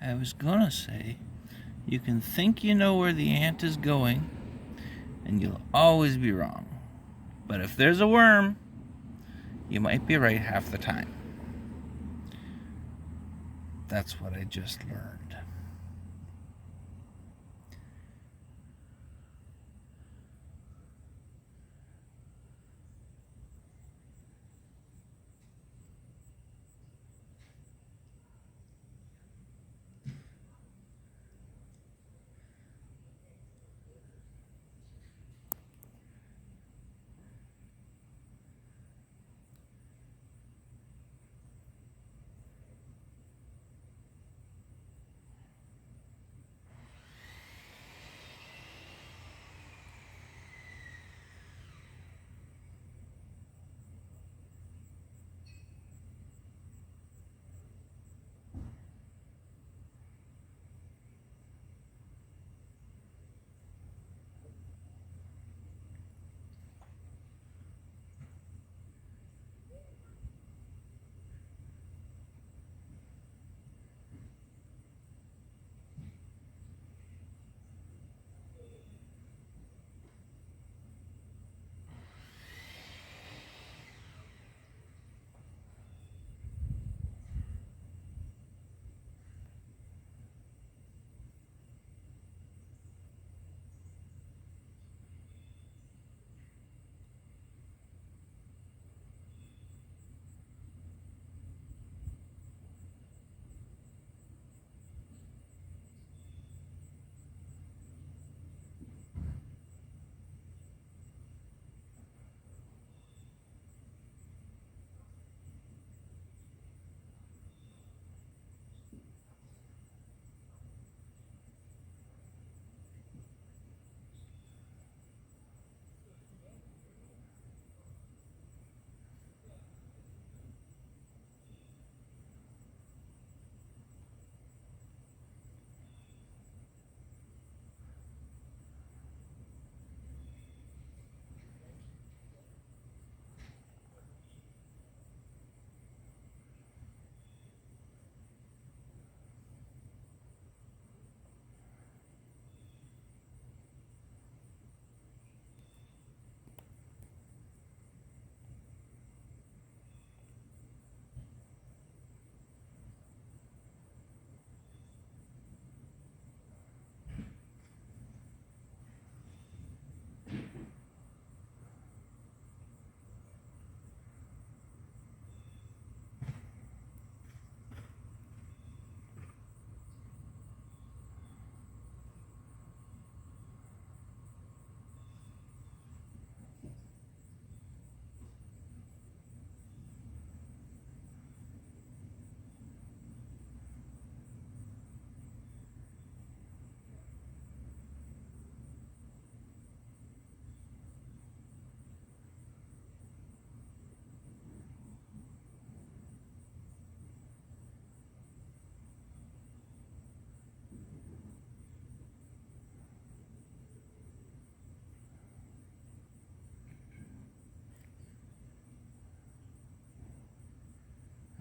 I was gonna say, you can think you know where the ant is going, and you'll always be wrong. But if there's a worm, you might be right half the time. That's what I just learned.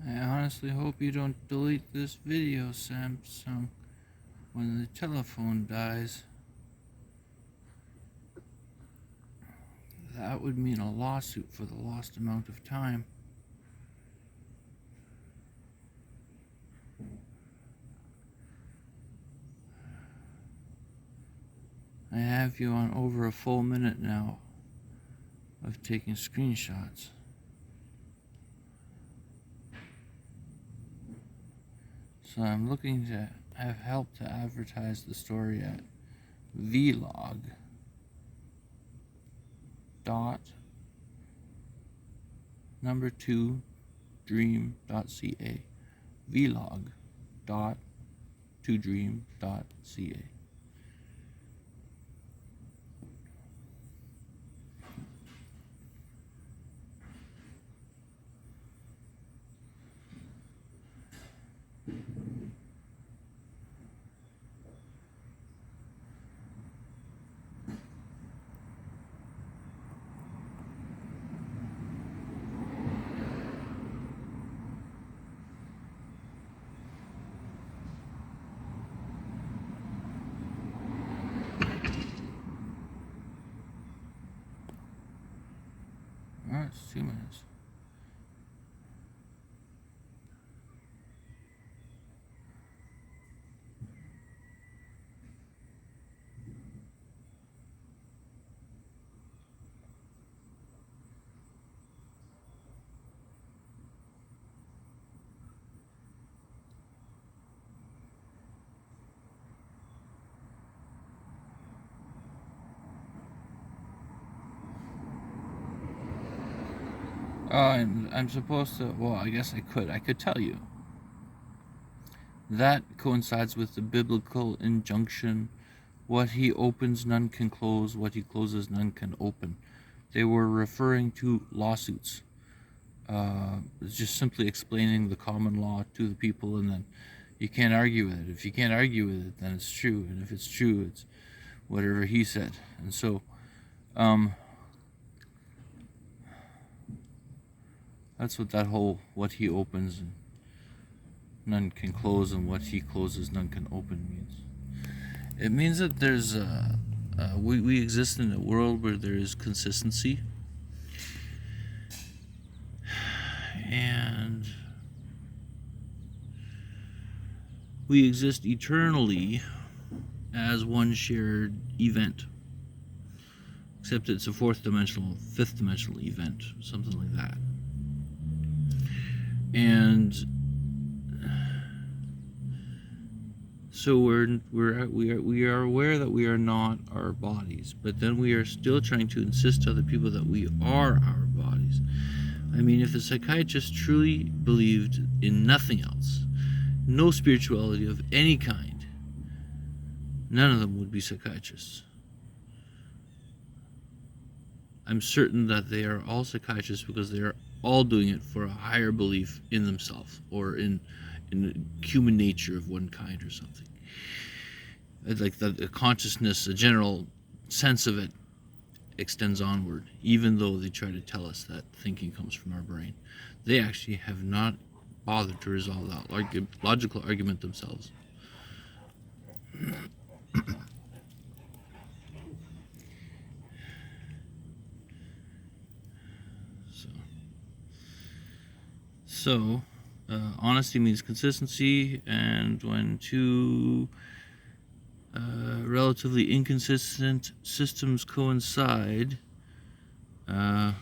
I honestly hope you don't delete this video, Samsung, when the telephone dies. That would mean a lawsuit for the lost amount of time. I have you on over a full minute now of taking screenshots. So I'm looking to have help to advertise the story at vlog.2dream.ca. vlog.2dream.ca. 2 minutes. I'm supposed to, well, I guess I could tell you. That coincides with the biblical injunction, what he opens none can close, what he closes none can open. They were referring to lawsuits. It's just simply explaining the common law to the people, and then you can't argue with it. If you can't argue with it, then it's true, and if it's true, it's whatever he said. And so that's what that whole what he opens and none can close, and what he closes none can open means. It means that there's we exist in a world where there is consistency, and we exist eternally as one shared event, except it's a fifth dimensional event, something like that. And so we are aware that we are not our bodies, but then we are still trying to insist to other people that we are our bodies. I mean, if a psychiatrist truly believed in nothing else, no spirituality of any kind, none of them would be psychiatrists. I'm certain that they are all psychiatrists because they are all doing it for a higher belief in themselves, or in human nature of one kind or something. Like the consciousness, the general sense of it extends onward, even though they try to tell us that thinking comes from our brain. They actually have not bothered to resolve that logical argument themselves. So honesty means consistency, and when two relatively inconsistent systems coincide, I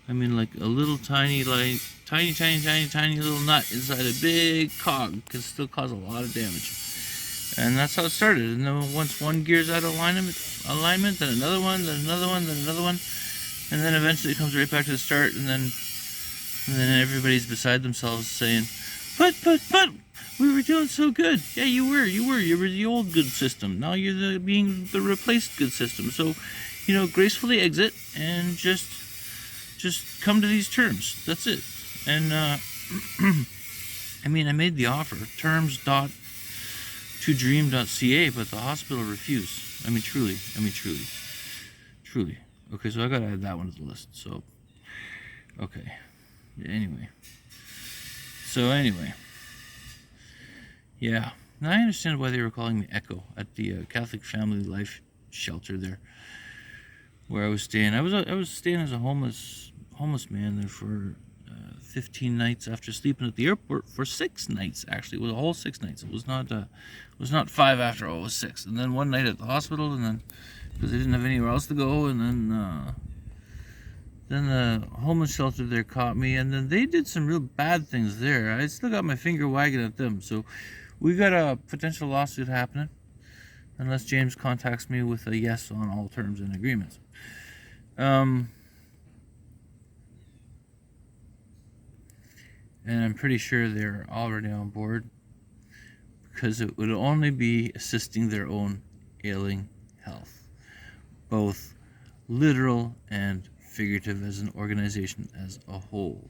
mean, like a little tiny little nut inside a big cog can still cause a lot of damage. And that's how it started. And then once one gear's out of alignment, then another one, then another one, then another one, and then eventually it comes right back to the start, and then everybody's beside themselves saying, but, we were doing so good. Yeah, you were the old good system. Now you're being the replaced good system. So, gracefully exit and just come to these terms. That's it. And, I mean, I made the offer, terms.2dream.ca, but the hospital refused. I mean, truly. Okay, so I gotta add that one to the list. So, okay. Anyway. Yeah. Now I understand why they were calling me Echo at the Catholic Family Life Shelter there, where I was staying. I was staying as a homeless man there for 15 nights after sleeping at the airport for 6 nights. Actually, it was a whole 6 nights. It was not 5 after all. It was 6. And then one night at the hospital, and then because they didn't have anywhere else to go, and then the homeless shelter there caught me, and then they did some real bad things there. I still got my finger wagging at them. So we got a potential lawsuit happening, unless James contacts me with a yes on all terms and agreements. And I'm pretty sure they're already on board, because it would only be assisting their own ailing health, both literal and figurative, as an organization as a whole.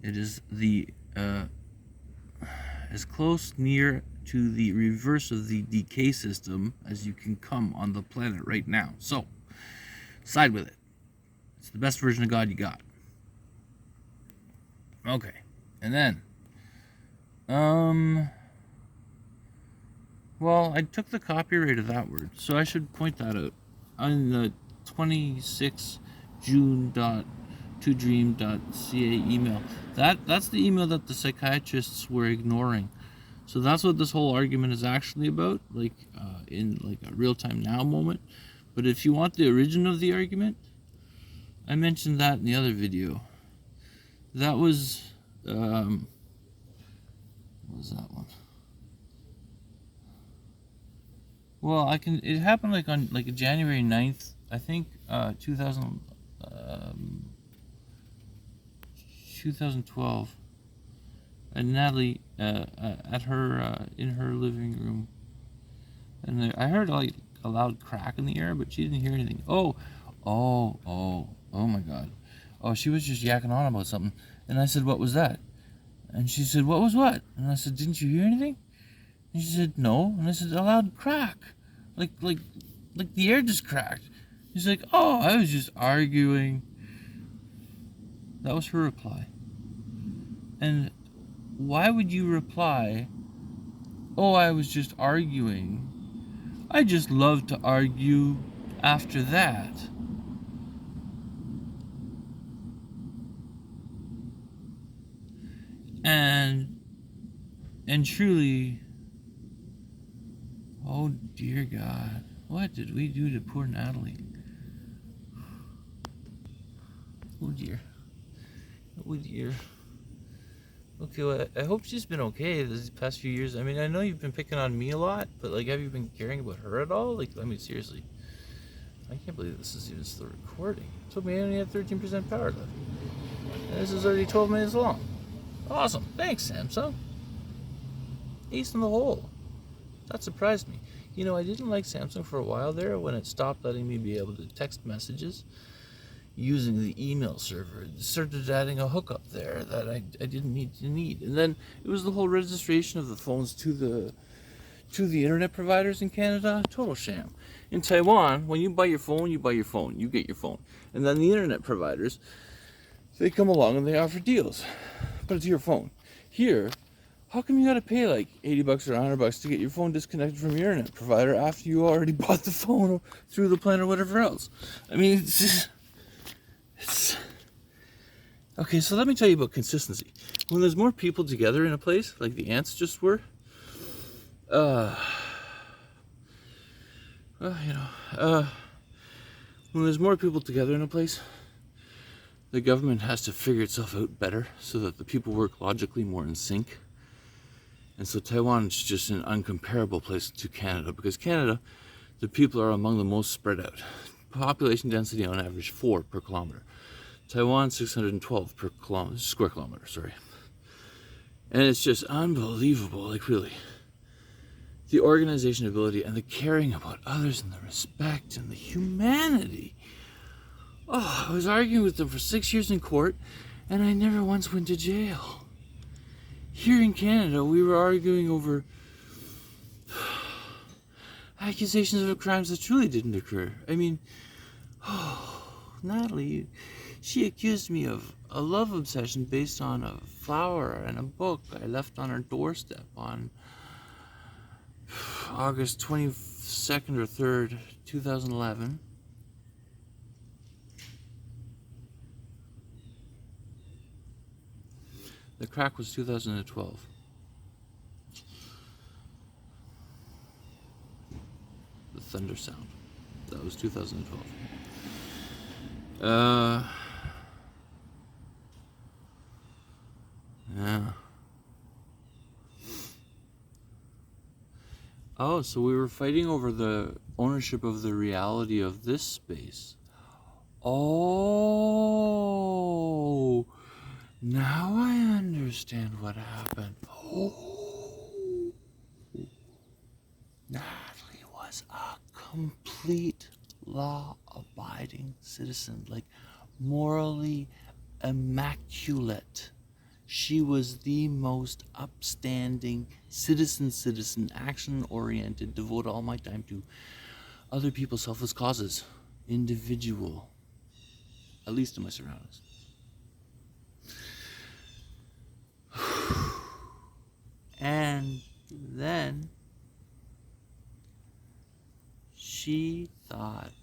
It is the as close near to the reverse of the decay system as you can come on the planet right now. So side with it. It's the best version of God you got. Okay. And then well, I took the copyright of that word, so I should point that out. On the 26 vlog19.2dream.ca email. That's the email that the psychiatrists were ignoring. So that's what this whole argument is actually about, like in like a real-time now moment. But if you want the origin of the argument, I mentioned that in the other video. That was what was that one? Well, it happened like on like January 9th, I think, 2012. And Natalie at her in her living room, and I heard like a loud crack in the air, but she didn't hear anything. Oh my God! Oh, she was just yakking on about something, and I said, "What was that?" And she said, "What was what?" And I said, "Didn't you hear anything?" And she said, "No." And I said, "A loud crack, like the air just cracked." She's like, "Oh, I was just arguing." That was her reply. And why would you reply, "Oh, I was just arguing. I just love to argue," after that? And truly, oh dear God, what did we do to poor Natalie? Oh dear. Oh dear. Okay, well, I hope she's been okay these past few years. I mean, I know you've been picking on me a lot, but like, have you been caring about her at all? Like, I mean, seriously. I can't believe this is even still recording. It told me I only had 13% power left. And this is already 12 minutes long. Awesome. Thanks, Samsung. Ace in the hole. That surprised me. You know, I didn't like Samsung for a while there when it stopped letting me be able to text messages using the email server. It started adding a hookup there that I didn't need. And then it was the whole registration of the phones to the internet providers in Canada. Total sham. In Taiwan, when you buy your phone, you get your phone. And then the internet providers, they come along and they offer deals. But it's your phone. Here, how come you gotta pay like $80 or $100 to get your phone disconnected from your internet provider after you already bought the phone through the plan or whatever else? I mean, it's okay, so let me tell you about consistency. When there's more people together in a place, like the ants just were, when there's more people together in a place, the government has to figure itself out better so that the people work logically more in sync. And so Taiwan is just an uncomparable place to Canada, because Canada, the people are among the most spread out. Population density on average 4 per kilometer. Taiwan 612 per square kilometer, sorry. And it's just unbelievable, like really. The organization ability and the caring about others and the respect and the humanity. Oh, I was arguing with them for 6 years in court, and I never once went to jail. Here in Canada, we were arguing over accusations of crimes that truly didn't occur. I mean, Natalie, she accused me of a love obsession based on a flower and a book I left on her doorstep on August 22nd or 3rd, 2011. The crack was 2012. The thunder sound. That was 2012. Yeah. Oh, so we were fighting over the ownership of the reality of this space. Oh, now I understand what happened. Oh, Natalie was a complete law-abiding citizen, like morally immaculate. She was the most upstanding citizen, action-oriented, devote all my time to other people's selfless causes, individual, at least in my surroundings. And then she thought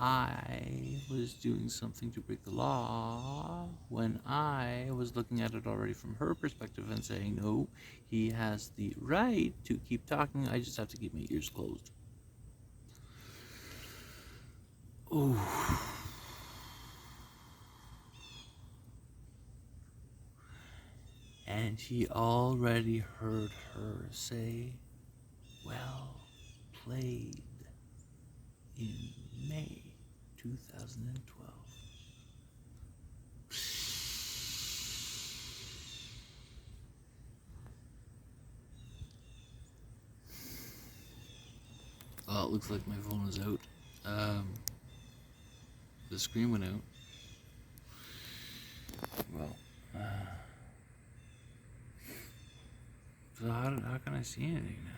I was doing something to break the law when I was looking at it already from her perspective and saying, no, he has the right to keep talking. I just have to keep my ears closed. Oh. And he already heard her say, well played, in May 2012. Oh, it looks like my phone is out. The screen went out. Well, so how can I see anything